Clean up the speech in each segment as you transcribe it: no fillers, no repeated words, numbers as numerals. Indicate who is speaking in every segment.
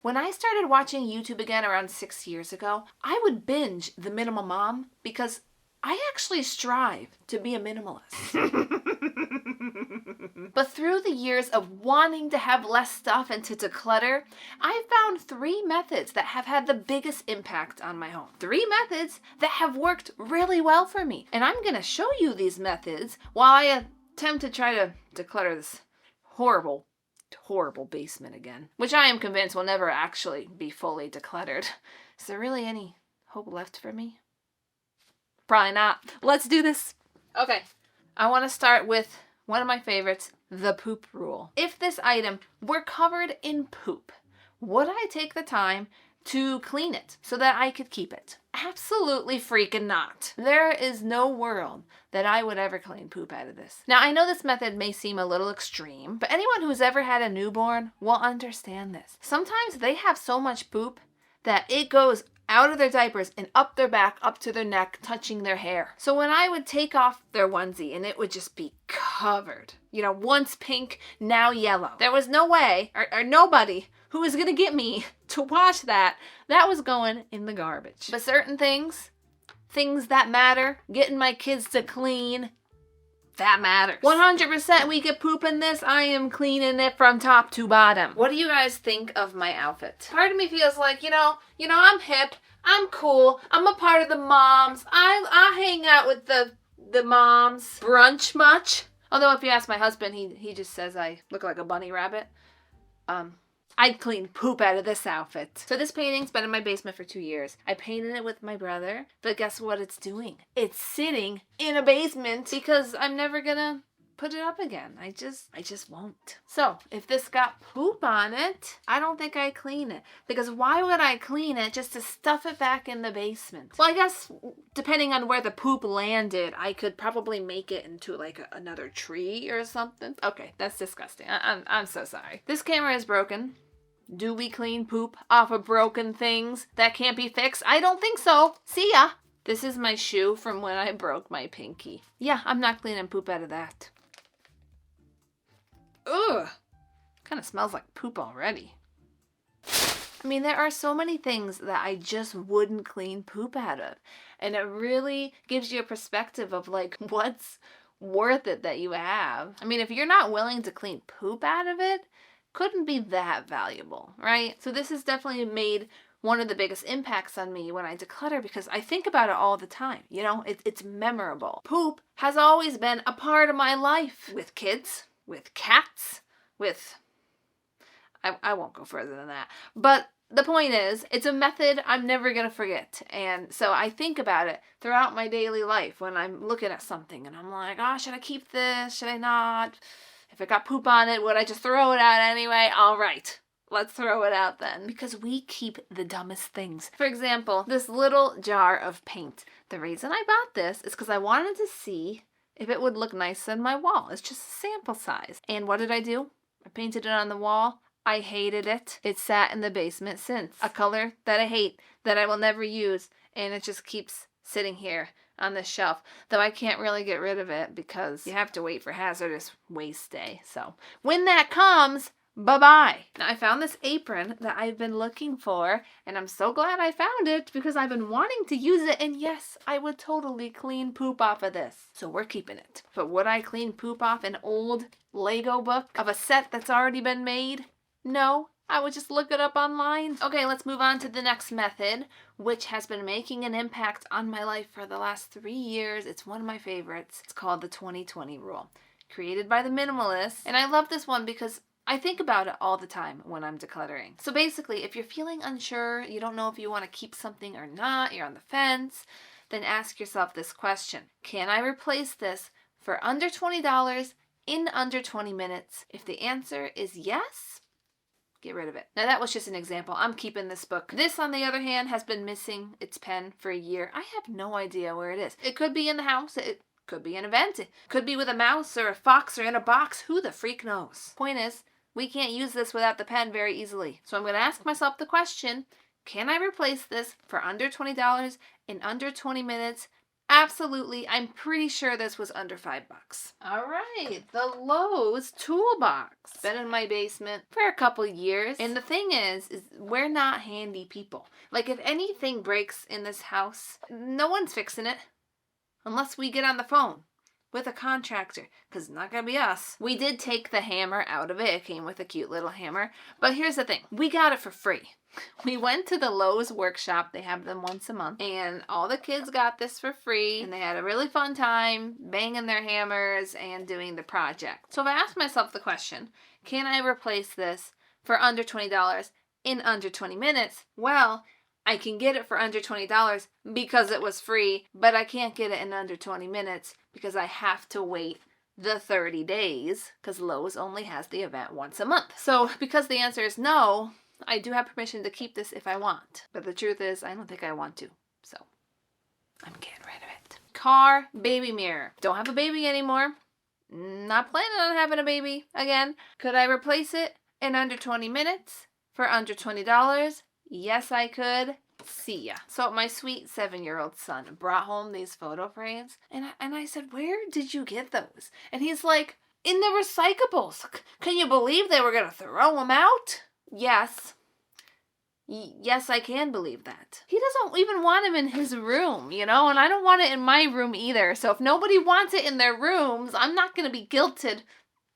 Speaker 1: When I started watching YouTube again around 6 years ago, I would binge The Minimal Mom because I actually strive to be a minimalist. But through the years of wanting to have less stuff and to declutter, I found 3 methods that have had the biggest impact on my home. 3 methods that have worked really well for me. And I'm going to show you these methods while I attempt to try to declutter this horrible basement again, which I am convinced will never actually be fully decluttered. Is there really any hope left for me? Probably not. Let's do this. Okay, I want to start with one of my favorites, the poop rule. If this item were covered in poop, would I take the time to clean it so that I could keep it? Absolutely freaking not. There is no world that I would ever clean poop out of this. Now, I know this method may seem a little extreme, but anyone who's ever had a newborn will understand this. Sometimes they have so much poop that it goes out of their diapers and up their back, up to their neck, touching their hair. So when I would take off their onesie and it would just be covered, once pink, now yellow. There was no way, or nobody who was gonna get me to wash that. That was going in the garbage. But certain things that matter, getting my kids to clean, that matters. 100% we get poop in this. I am cleaning it from top to bottom. What do you guys think of my outfit? Part of me feels like, I'm hip, I'm cool, I'm a part of the moms. I hang out with the moms. Brunch much? Although if you ask my husband, he just says I look like a bunny rabbit. I'd clean poop out of this outfit. So this painting's been in my basement for 2 years. I painted it with my brother, but guess what it's doing? It's sitting in a basement because I'm never gonna put it up again. I just won't. So if this got poop on it, I don't think I'd clean it. Because why would I clean it just to stuff it back in the basement? Well, I guess depending on where the poop landed, I could probably make it into like another tree or something. Okay, that's disgusting. I'm so sorry. This camera is broken. Do we clean poop off of broken things that can't be fixed? I don't think so. See ya. This is my shoe from when I broke my pinky. Yeah, I'm not cleaning poop out of that. Ugh. Kind of smells like poop already. I mean, there are so many things that I just wouldn't clean poop out of. And it really gives you a perspective of like what's worth it that you have. I mean, if you're not willing to clean poop out of it, couldn't be that valuable, right? So this has definitely made one of the biggest impacts on me when I declutter because I think about it all the time. It's memorable. Poop has always been a part of my life with kids, with cats, with... I won't go further than that. But the point is, it's a method I'm never going to forget. And so I think about it throughout my daily life when I'm looking at something and I'm like, oh, should I keep this? Should I not? If it got poop on it, would I just throw it out anyway? All right, let's throw it out then. Because we keep the dumbest things. For example, this little jar of paint. The reason I bought this is because I wanted to see if it would look nice on my wall. It's just a sample size. And what did I do? I painted it on the wall. I hated it. It sat in the basement since. A color that I hate, that I will never use, and it just keeps sitting here on the shelf, though I can't really get rid of it because you have to wait for hazardous waste day. So when that comes, bye-bye. Now I found this apron that I've been looking for, and I'm so glad I found it because I've been wanting to use it, and yes, I would totally clean poop off of this. So we're keeping it. But would I clean poop off an old Lego book of a set that's already been made? No. I would just look it up online. Okay, let's move on to the next method, which has been making an impact on my life for the last 3 years. It's one of my favorites. It's called the 20/20 rule, created by the Minimalists. And I love this one because I think about it all the time when I'm decluttering. So basically, if you're feeling unsure, you don't know if you want to keep something or not, you're on the fence, then ask yourself this question. Can I replace this for under $20 in under 20 minutes? If the answer is yes, get rid of it. Now that was just an example. I'm keeping this book. This, on the other hand, has been missing its pen for a year. I have no idea where it is. It could be in the house. It could be an event. It could be with a mouse or a fox or in a box. Who the freak knows? Point is, we can't use this without the pen very easily. So I'm going to ask myself the question, can I replace this for under $20 in under 20 minutes Absolutely, I'm pretty sure this was under $5. All right, the Lowe's toolbox. Been in my basement for a couple years. And the thing is we're not handy people. Like, if anything breaks in this house, no one's fixing it unless we get on the phone with a contractor, because it's not gonna be us. We did take the hammer out of it. It came with a cute little hammer. But here's the thing. We got it for free. We went to the Lowe's workshop. They have them once a month. And all the kids got this for free. And they had a really fun time banging their hammers and doing the project. So I asked myself the question, can I replace this for under $20 in under 20 minutes? Well, I can get it for under $20 because it was free, but I can't get it in under 20 minutes because I have to wait the 30 days because Lowe's only has the event once a month. So because the answer is no, I do have permission to keep this if I want. But the truth is, I don't think I want to. So I'm getting rid of it. Car baby mirror. Don't have a baby anymore. Not planning on having a baby again. Could I replace it in under 20 minutes for under $20? Yes, I could. See ya. So my sweet 7-year-old son brought home these photo frames, and I said, where did you get those? And he's like, in the recyclables. Can you believe they were going to throw them out? Yes. Yes, I can believe that. He doesn't even want him in his room, you know, and I don't want it in my room either. So if nobody wants it in their rooms, I'm not going to be guilted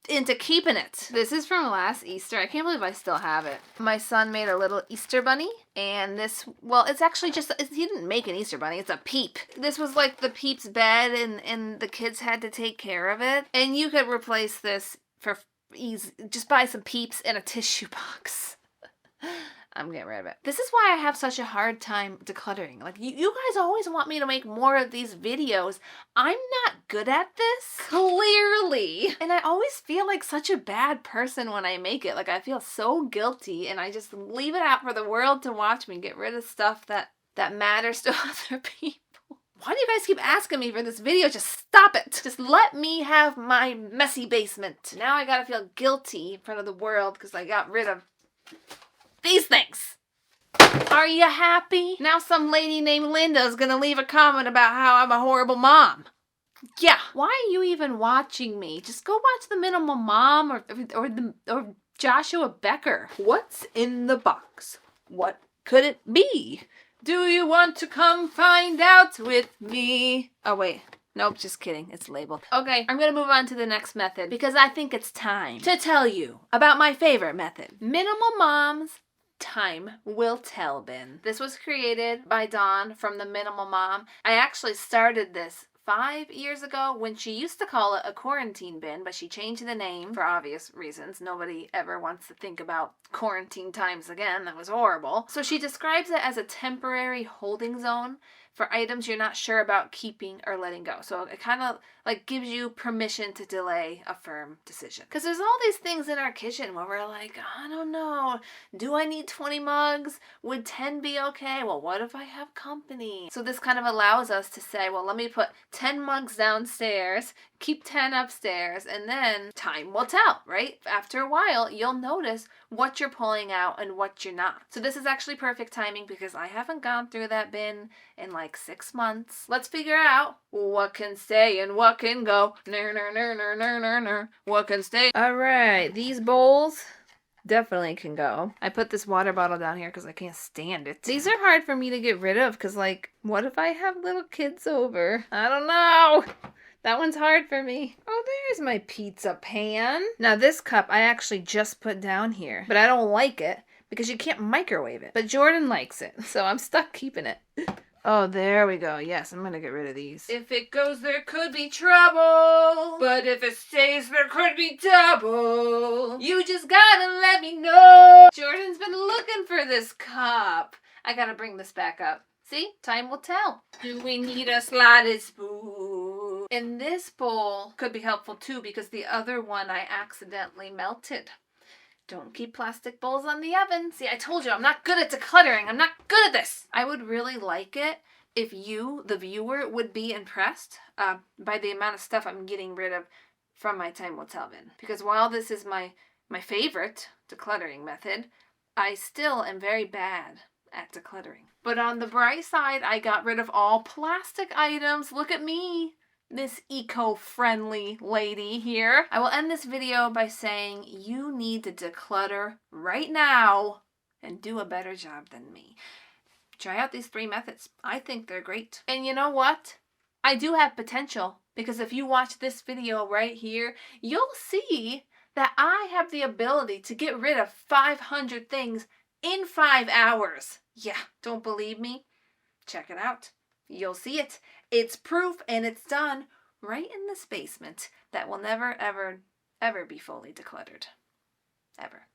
Speaker 1: into keeping it. This is from last Easter. I can't believe I still have it. My son made a little Easter bunny, and this, well, it's actually just, he didn't make an Easter bunny, it's a Peep. This was like the Peep's bed, and the kids had to take care of it. And you could replace this for easy, just buy some Peeps and a tissue box. I'm getting rid of it. This is why I have such a hard time decluttering. Like, you guys always want me to make more of these videos. I'm not good at this, clearly. And I always feel like such a bad person when I make it. Like, I feel so guilty, and I just leave it out for the world to watch me get rid of stuff that matters to other people. Why do you guys keep asking me for this video? Just stop it. Just let me have my messy basement. Now I gotta feel guilty in front of the world because I got rid of these things. Are you happy? Now some lady named Linda is gonna leave a comment about how I'm a horrible mom. Yeah. Why are you even watching me? Just go watch the Minimal Mom or Joshua Becker. What's in the box? What could it be? Do you want to come find out with me? Oh wait. Nope, just kidding. It's labeled. Okay, I'm gonna move on to the next method because I think it's time to tell you about my favorite method. Minimal Mom's Time Will Tell bin. This was created by Dawn from the Minimal Mom. I actually started this 5 years ago when she used to call it a quarantine bin, but she changed the name for obvious reasons. Nobody ever wants to think about quarantine times again. That was horrible. So she describes it as a temporary holding zone for items you're not sure about keeping or letting go. So it kind of like gives you permission to delay a firm decision. Because there's all these things in our kitchen where we're like, I don't know, do I need 20 mugs? Would 10 be okay? Well, what if I have company? So this kind of allows us to say, well, let me put 10 mugs downstairs, keep 10 upstairs, and then time will tell, right? After a while, you'll notice what you're pulling out and what you're not. So this is actually perfect timing because I haven't gone through that bin in like 6 months. Let's figure out what can stay and what can go. What can stay? All right, these bowls definitely can go. I put this water bottle down here because I can't stand it. These are hard for me to get rid of because, like, what if I have little kids over? I don't know. That one's hard for me. Oh, there's my pizza pan. Now this cup I actually just put down here, but I don't like it because you can't microwave it. But Jordan likes it, so I'm stuck keeping it. Oh, there we go. Yes, I'm gonna get rid of these. If it goes, there could be trouble. But if it stays, there could be double. You just gotta let me know. Jordan's been looking for this cup. I gotta bring this back up. See? Time will tell. Do we need a slotted spoon? And this bowl could be helpful too because the other one I accidentally melted. Don't keep plastic bowls on the oven. See, I told you, I'm not good at decluttering. I'm not good at this. I would really like it if you, the viewer, would be impressed by the amount of stuff I'm getting rid of from my Time Will Tell bin. Because while this is my favorite decluttering method, I still am very bad at decluttering. But on the bright side, I got rid of all plastic items. Look at me, this eco-friendly lady here. I will end this video by saying you need to declutter right now and do a better job than me. Try out these 3 methods. I think they're great. And you know what? I do have potential, because if you watch this video right here, you'll see that I have the ability to get rid of 500 things in 5 hours. Yeah, don't believe me? Check it out. You'll see it. It's proof, and it's done right in this basement that will never, ever, ever be fully decluttered. Ever.